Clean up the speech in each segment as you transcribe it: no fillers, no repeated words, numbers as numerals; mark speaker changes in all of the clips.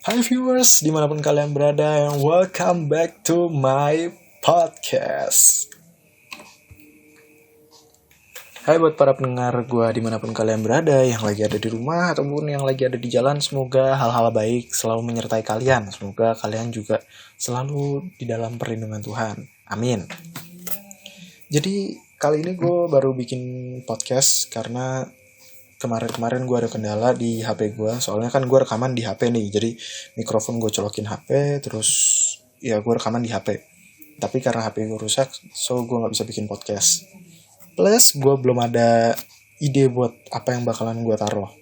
Speaker 1: Hai viewers, dimanapun kalian berada, and welcome back to my podcast. Hai buat para pendengar gue dimanapun kalian berada, yang lagi ada di rumah ataupun yang lagi ada di jalan. Semoga hal-hal baik selalu menyertai kalian. Semoga kalian juga selalu di dalam perlindungan Tuhan. Amin. Jadi kali ini gue baru bikin podcast karena kemarin gue ada kendala di HP gue. Soalnya kan gue rekaman di HP nih, jadi mikrofon gue colokin HP, terus ya gue rekaman di HP. Tapi karena HP gue rusak, so gue gak bisa bikin podcast. Plus gue belum ada ide buat apa yang bakalan gue taruh.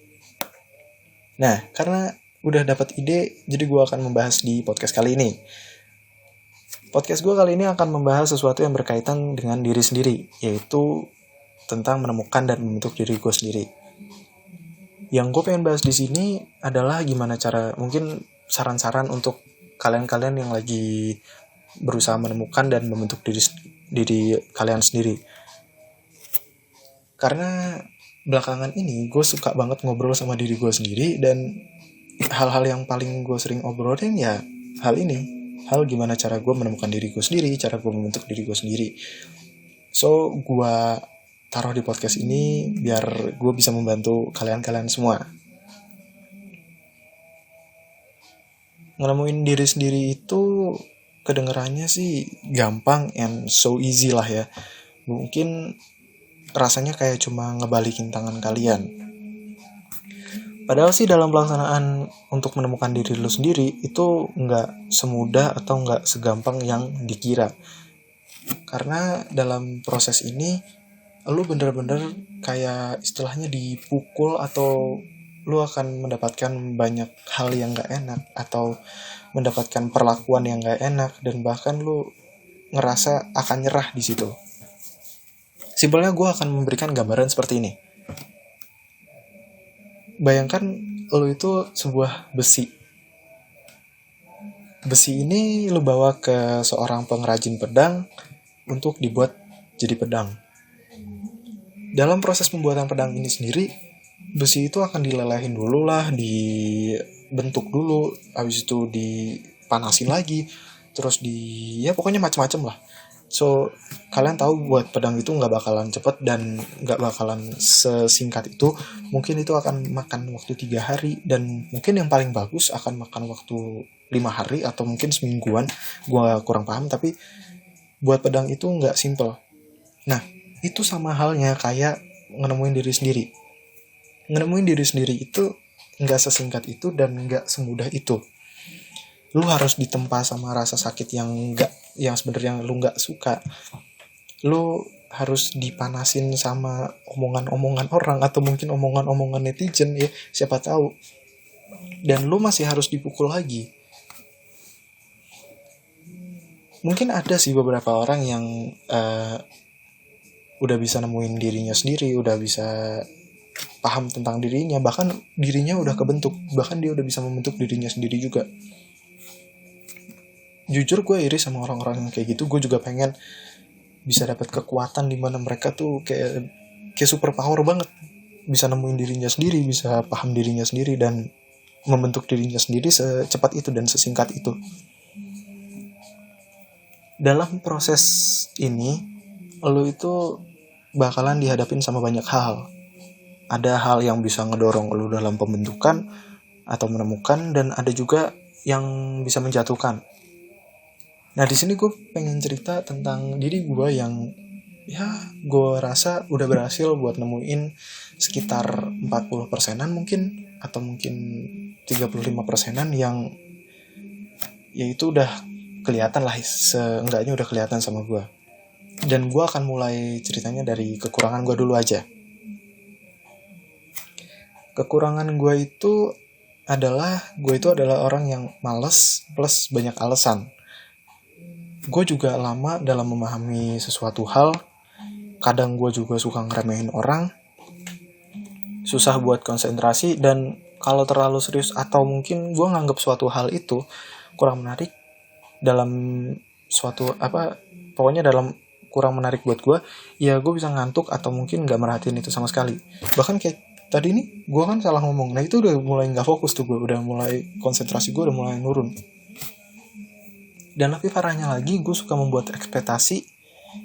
Speaker 1: Nah, karena udah dapat ide, jadi gue akan membahas di podcast kali ini. Podcast gue kali ini akan membahas sesuatu yang berkaitan dengan diri sendiri, yaitu tentang menemukan dan membentuk diri gue sendiri. Yang gue pengen bahas di sini adalah gimana cara, mungkin saran-saran untuk kalian-kalian yang lagi berusaha menemukan dan membentuk diri kalian sendiri. Karena belakangan ini gue suka banget ngobrol sama diri gue sendiri, dan hal-hal yang paling gue sering obrolin ya hal ini. Hal gimana cara gue menemukan diri gue sendiri, cara gue membentuk diri gue sendiri. So gue taruh di podcast ini biar gue bisa membantu kalian-kalian semua. Ngelamuin diri sendiri itu kedengerannya sih gampang and so easy lah ya. Mungkin rasanya kayak cuma ngebalikin tangan kalian. Padahal sih dalam pelaksanaan untuk menemukan diri lu sendiri itu nggak semudah atau nggak segampang yang dikira. Karena dalam proses ini lu bener-bener kayak istilahnya dipukul, atau lu akan mendapatkan banyak hal yang gak enak, atau mendapatkan perlakuan yang gak enak, dan bahkan lu ngerasa akan nyerah di situ. Simpelnya gue akan memberikan gambaran seperti ini. Bayangkan lu itu sebuah besi. Besi ini lu bawa ke seorang pengrajin pedang untuk dibuat jadi pedang. Dalam proses pembuatan pedang ini sendiri, besi itu akan dilelehin dulu lah, dibentuk dulu, habis itu dipanasin lagi, terus ya pokoknya macam-macam lah. So kalian tahu buat pedang itu nggak bakalan cepet dan nggak bakalan sesingkat itu. Mungkin itu akan makan waktu 3 hari, dan mungkin yang paling bagus akan makan waktu 5 hari atau mungkin semingguan. Gue kurang paham, tapi buat pedang itu nggak simple. Nah, itu sama halnya kayak nemuin diri sendiri. Nemuin diri sendiri itu nggak sesingkat itu dan nggak semudah itu. Lu harus ditempa sama rasa sakit yang sebenarnya lu nggak suka. Lu harus dipanasin sama omongan-omongan orang, atau mungkin omongan-omongan netizen ya, siapa tahu. Dan lu masih harus dipukul lagi. Mungkin ada sih beberapa orang yang udah bisa nemuin dirinya sendiri, udah bisa paham tentang dirinya, bahkan dirinya udah kebentuk, bahkan dia udah bisa membentuk dirinya sendiri juga. Jujur gue iri sama orang-orang yang kayak gitu. Gue juga pengen bisa dapat kekuatan di mana mereka tuh kayak super power banget, bisa nemuin dirinya sendiri, bisa paham dirinya sendiri, dan membentuk dirinya sendiri secepat itu dan sesingkat itu. Dalam proses ini, lo itu bakalan dihadapin sama banyak hal. Ada hal yang bisa ngedorong lo dalam pembentukan atau menemukan, dan ada juga yang bisa menjatuhkan. Nah, di sini gue pengen cerita tentang diri gue yang gue rasa udah berhasil buat nemuin sekitar 40%-an mungkin, atau mungkin 35%-an yang yaitu udah kelihatan lah, seenggaknya udah kelihatan sama gue. Dan gue akan mulai ceritanya dari kekurangan gue dulu aja. Kekurangan gue itu adalah orang yang malas plus banyak alasan. Gue juga lama dalam memahami sesuatu hal. Kadang gue juga suka ngeremehin orang, susah buat konsentrasi, dan kalau terlalu serius atau mungkin gue nganggap suatu hal itu kurang menarik dalam kurang menarik buat gue, ya gue bisa ngantuk atau mungkin gak merhatiin itu sama sekali. Bahkan kayak tadi nih gue kan salah ngomong. Nah itu udah mulai nggak fokus tuh, gue udah mulai konsentrasi gue udah mulai nurun. Dan lebih parahnya lagi, gue suka membuat ekspektasi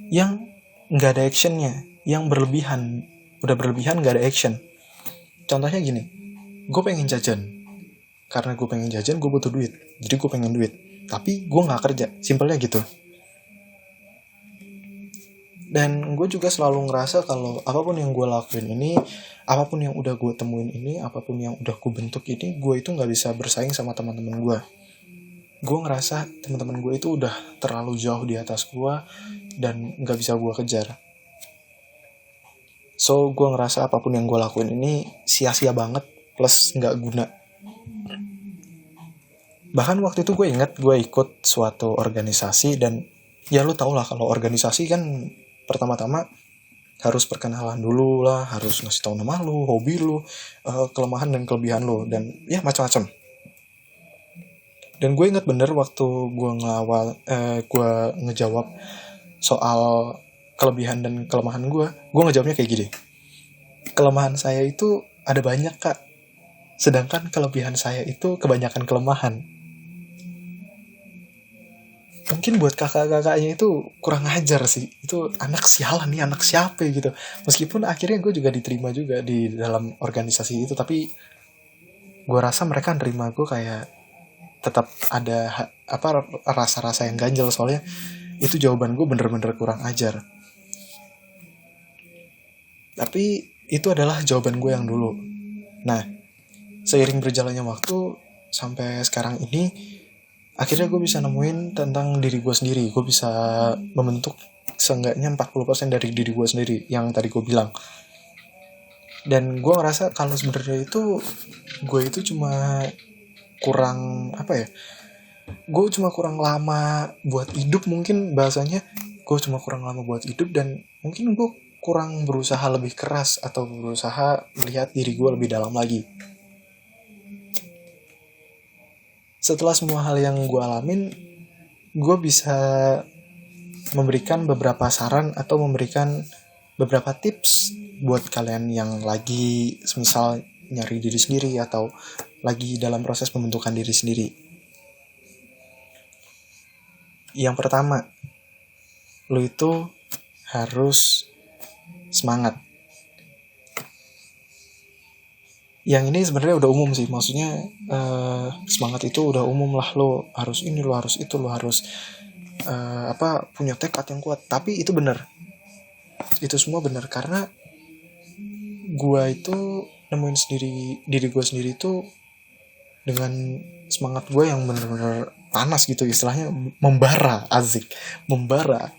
Speaker 1: yang nggak ada actionnya, yang berlebihan. Udah berlebihan nggak ada action. Contohnya gini, gue pengen jajan. Karena gue pengen jajan, gue butuh duit. Jadi gue pengen duit. Tapi gue nggak kerja, simpelnya gitu. Dan gue juga selalu ngerasa kalau apapun yang gue lakuin ini, apapun yang udah gue temuin ini, apapun yang udah gue bentuk ini, gue itu nggak bisa bersaing sama teman-teman gue. Gue ngerasa teman-teman gue itu udah terlalu jauh di atas gue dan nggak bisa gue kejar. So gue ngerasa apapun yang gue lakuin ini sia-sia banget, plus nggak guna. Bahkan waktu itu gue ingat gue ikut suatu organisasi, dan ya lu tau lah kalau organisasi kan pertama-tama harus perkenalan dulu lah, harus ngasih tahu nama lu, hobi lu, kelemahan dan kelebihan lu, dan ya macam-macam. Dan gue ingat bener waktu gue gue ngejawab soal kelebihan dan kelemahan gue ngejawabnya kayak gini. Kelemahan saya itu ada banyak kak, sedangkan kelebihan saya itu kebanyakan kelemahan. Mungkin buat kakak-kakaknya itu kurang ajar sih. Itu anak sialan nih, anak siapa gitu. Meskipun akhirnya gue juga diterima juga di dalam organisasi itu, tapi gue rasa mereka nerima gue kayak tetap ada rasa-rasa yang ganjel, soalnya itu jawaban gue bener-bener kurang ajar. Tapi itu adalah jawaban gue yang dulu. Nah, seiring berjalannya waktu sampai sekarang ini, akhirnya gue bisa nemuin tentang diri gue sendiri. Gue bisa membentuk seenggaknya 40% dari diri gue sendiri yang tadi gue bilang. Dan gue ngerasa kalau sebenarnya itu gue itu cuma kurang gue cuma kurang lama buat hidup, mungkin bahasanya. Gue cuma kurang lama buat hidup, dan mungkin gue kurang berusaha lebih keras atau berusaha melihat diri gue lebih dalam lagi. Setelah semua hal yang gue alamin, gue bisa memberikan beberapa saran atau memberikan beberapa tips buat kalian yang lagi misal nyari diri sendiri atau lagi dalam proses pembentukan diri sendiri. Yang pertama, lu itu harus semangat. Yang ini sebenarnya udah umum sih, maksudnya semangat itu udah umum lah. Lo harus ini, lo harus itu, lo harus punya tekad yang kuat. Tapi itu benar, itu semua benar, karena gue itu nemuin diri gue sendiri itu dengan semangat gue yang benar-benar panas gitu, istilahnya membara, membara.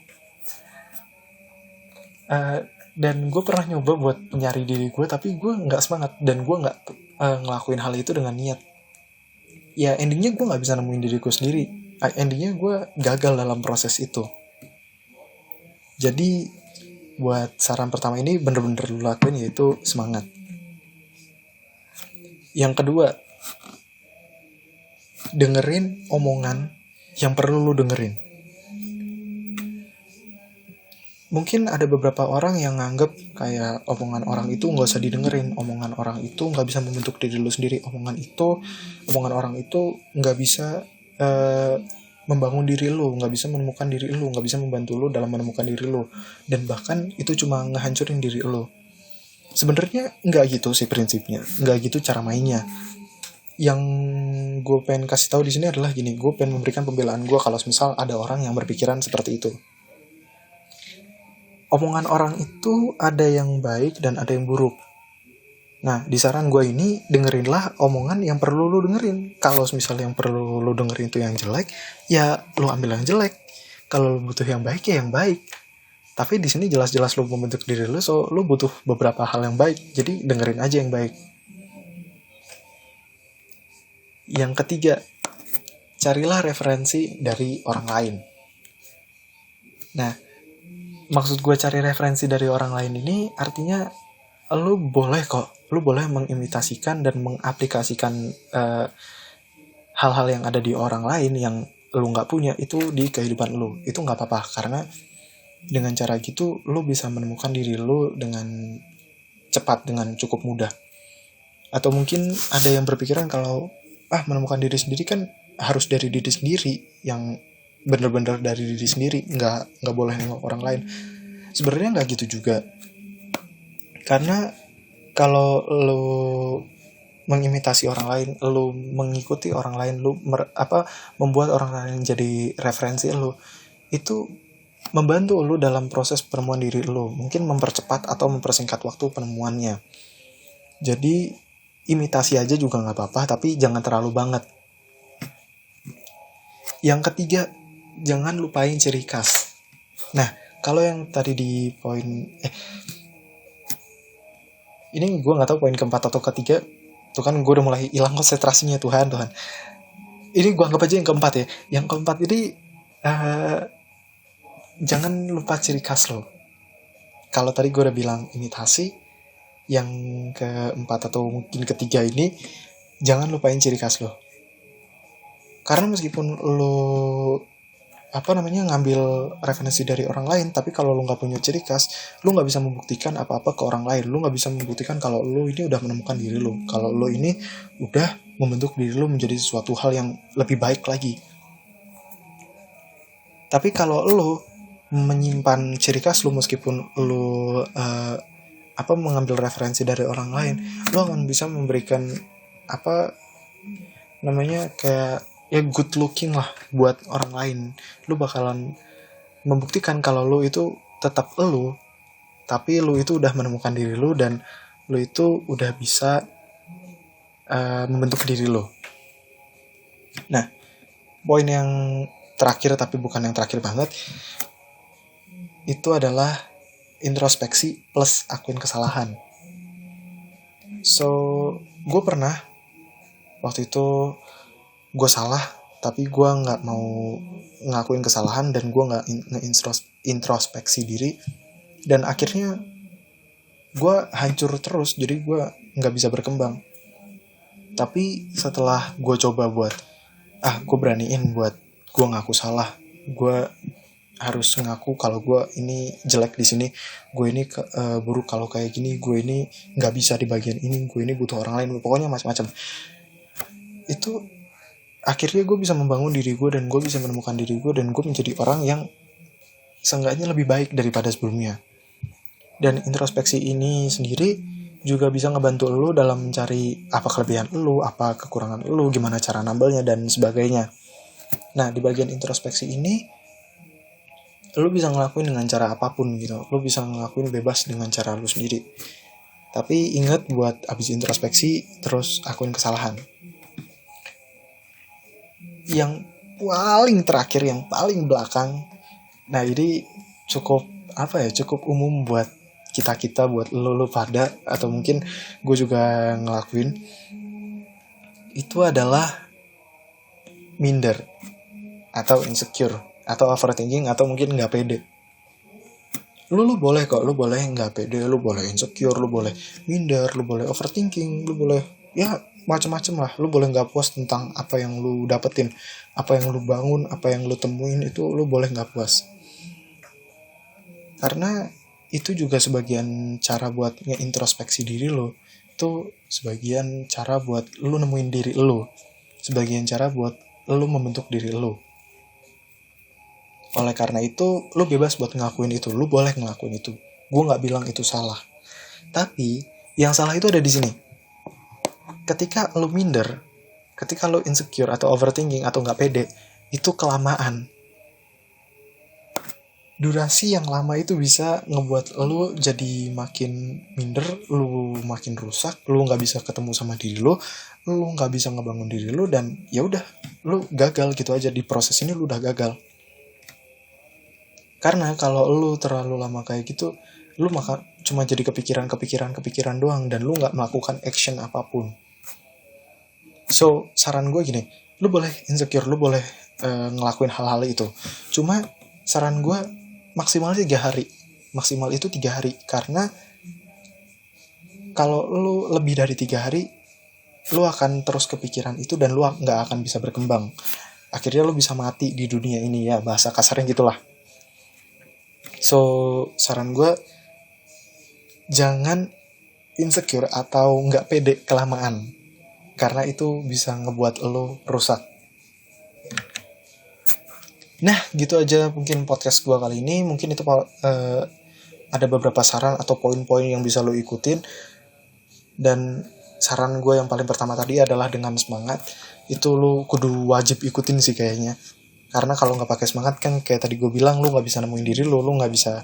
Speaker 1: Dan gue pernah nyoba buat nyari diri gue, tapi gue nggak semangat, dan gue nggak ngelakuin hal itu dengan niat. Ya endingnya gue nggak bisa nemuin diri gue sendiri. Endingnya gue gagal dalam proses itu. Jadi buat saran pertama ini bener-bener lu lakuin, yaitu semangat. Yang kedua, dengerin omongan yang perlu lu dengerin. Mungkin ada beberapa orang yang nganggep kayak omongan orang itu gak usah didengerin, omongan orang itu gak bisa membentuk diri lu sendiri, omongan orang itu gak bisa membangun diri lu, gak bisa menemukan diri lu, gak bisa membantu lu dalam menemukan diri lu, dan bahkan itu cuma ngehancurin diri lu. Sebenarnya gak gitu sih prinsipnya, gak gitu cara mainnya. Yang gue pengen kasih tahu di sini adalah gini, gue pengen memberikan pembelaan gue kalau misal ada orang yang berpikiran seperti itu. Omongan orang itu ada yang baik dan ada yang buruk. Nah, di saran gue ini, dengerinlah omongan yang perlu lu dengerin. Kalau misalnya yang perlu lu dengerin itu yang jelek, ya lu ambil yang jelek. Kalau lu butuh yang baik, ya yang baik. Tapi di sini jelas-jelas lu membentuk diri lu, so lu butuh beberapa hal yang baik. Jadi dengerin aja yang baik. Yang ketiga, carilah referensi dari orang lain. Nah, maksud gue cari referensi dari orang lain ini artinya lu boleh mengimitasikan dan mengaplikasikan hal-hal yang ada di orang lain yang lu nggak punya itu di kehidupan lu. Itu nggak apa-apa, karena dengan cara gitu lu bisa menemukan diri lu dengan cepat, dengan cukup mudah. Atau mungkin ada yang berpikiran kalau menemukan diri sendiri kan harus dari diri sendiri, yang bener-bener dari diri sendiri, nggak boleh nengok orang lain. Sebenarnya nggak gitu juga, karena kalau lo mengimitasi orang lain, lo mengikuti orang lain, lo membuat orang lain jadi referensi lo, itu membantu lo dalam proses penemuan diri lo, mungkin mempercepat atau mempersingkat waktu penemuannya. Jadi imitasi aja juga nggak apa-apa, tapi jangan terlalu banget. Yang ketiga, jangan lupain ciri khas. Nah, kalau yang tadi di poin ini gue nggak tahu poin keempat atau ketiga, tuh kan gue udah mulai hilang konsentrasinya. Tuhan ini gue anggap aja yang keempat ya. Yang keempat ini jangan lupa ciri khas lo. Kalau tadi gue udah bilang imitasi, yang keempat atau mungkin ketiga ini, jangan lupain ciri khas lo. Karena meskipun lo ngambil referensi dari orang lain, tapi kalau lo nggak punya ciri khas, lo nggak bisa membuktikan apa-apa ke orang lain. Lo nggak bisa membuktikan kalau lo ini udah menemukan diri lo, kalau lo ini udah membentuk diri lo menjadi sesuatu hal yang lebih baik lagi. Tapi kalau lo menyimpan ciri khas lo, meskipun lo mengambil referensi dari orang lain, lo akan bisa memberikan kayak ya good looking lah buat orang lain. Lu bakalan membuktikan kalau lu itu tetap lu, tapi lu itu udah menemukan diri lu, dan lu itu udah bisa membentuk diri lu. Nah, poin yang terakhir tapi bukan yang terakhir banget, itu adalah introspeksi plus akuin kesalahan. So, gue pernah waktu itu gue salah, tapi gue nggak mau ngakuin kesalahan, dan gue nggak introspeksi diri, dan akhirnya gue hancur terus. Jadi gue nggak bisa berkembang. Tapi setelah gue coba buat gue beraniin buat gue ngaku salah, gue harus ngaku kalau gue ini jelek di sini, gue ini buruk kalau kayak gini, gue ini nggak bisa di bagian ini, gue ini butuh orang lain, pokoknya macam-macam. Itu akhirnya gue bisa membangun diri gue, dan gue bisa menemukan diri gue, dan gue menjadi orang yang seenggaknya lebih baik daripada sebelumnya. Dan introspeksi ini sendiri juga bisa ngebantu lo dalam mencari apa kelebihan lo, apa kekurangan lo, gimana cara nambelnya, dan sebagainya. Nah, di bagian introspeksi ini lo bisa ngelakuin dengan cara apapun gitu. Lo bisa ngelakuin bebas dengan cara lo sendiri. Tapi ingat buat abis introspeksi terus akuin kesalahan. Yang paling terakhir, yang paling belakang, nah ini cukup umum buat kita buat lo pada, atau mungkin gue juga ngelakuin, itu adalah minder atau insecure atau overthinking, atau mungkin nggak pede. Lu boleh kok, lu boleh nggak pede, lu boleh insecure, lu boleh minder, lu boleh overthinking, lu boleh ya macam-macam lah. Lu boleh nggak puas tentang apa yang lu dapetin, apa yang lu bangun, apa yang lu temuin, itu lu boleh nggak puas. Karena itu juga sebagian cara buat ngeintrospeksi diri lu. Itu sebagian cara buat lu nemuin diri lu. Sebagian cara buat lu membentuk diri lu. Oleh karena itu, lu bebas buat ngelakuin itu. Lu boleh ngelakuin itu. Gue nggak bilang itu salah. Tapi yang salah itu ada di sini. Ketika lu minder, ketika lu insecure atau overthinking atau nggak pede, itu kelamaan. Durasi yang lama itu bisa ngebuat lu jadi makin minder, lu makin rusak, lu nggak bisa ketemu sama diri lu nggak bisa ngebangun diri lu, dan ya udah, lu gagal gitu aja. Di proses ini lu udah gagal. Karena kalau lu terlalu lama kayak gitu, lu cuma jadi kepikiran doang, dan lu nggak melakukan action apapun. So, saran gue gini, lu boleh insecure, lu boleh ngelakuin hal-hal itu. Cuma saran gue maksimal 3 hari. Maksimal itu 3 hari. Karena kalau lu lebih dari 3 hari, lu akan terus kepikiran itu, dan lu nggak akan bisa berkembang. Akhirnya lu bisa mati di dunia ini, ya bahasa kasarnya gitulah. So, saran gue, jangan insecure atau nggak pede kelamaan, karena itu bisa ngebuat lo rusak. Nah, gitu aja mungkin podcast gue kali ini. Mungkin itu ada beberapa saran atau poin-poin yang bisa lo ikutin. Dan saran gue yang paling pertama tadi adalah dengan semangat. Itu lo kudu wajib ikutin sih kayaknya. Karena kalau nggak pakai semangat kan kayak tadi gue bilang, lo nggak bisa nemuin diri lo nggak bisa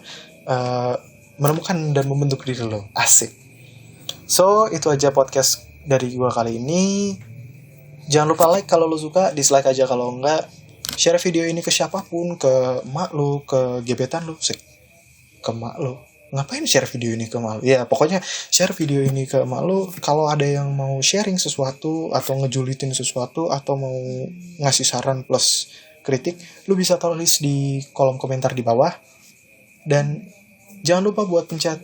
Speaker 1: menemukan dan membentuk diri lo. Asik. So, itu aja podcast dari gue kali ini. Jangan lupa like kalau lo suka, dislike aja kalau enggak. Share video ini ke siapapun, ke mak lo, ke gebetan lo, ke mak lo. Ngapain share video ini ke mak lo? Ya pokoknya share video ini ke mak lo. Kalau ada yang mau sharing sesuatu atau ngejulitin sesuatu atau mau ngasih saran plus kritik, lo bisa tulis di kolom komentar di bawah. Dan jangan lupa buat pencet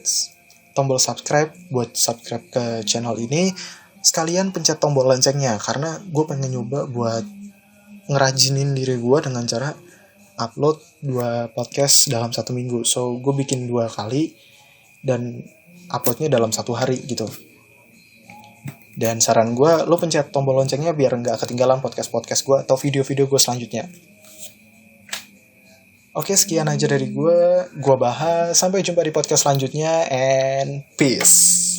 Speaker 1: tombol subscribe, buat subscribe ke channel ini. Sekalian pencet tombol loncengnya, karena gue pengen nyoba buat ngerajinin diri gue dengan cara upload 2 podcast dalam 1 minggu. So gue bikin 2 kali dan uploadnya dalam 1 hari gitu. Dan saran gue, lo pencet tombol loncengnya biar gak ketinggalan podcast-podcast gue atau video-video gue selanjutnya. Oke, sekian aja dari gue bahas. Sampai jumpa di podcast selanjutnya, and peace.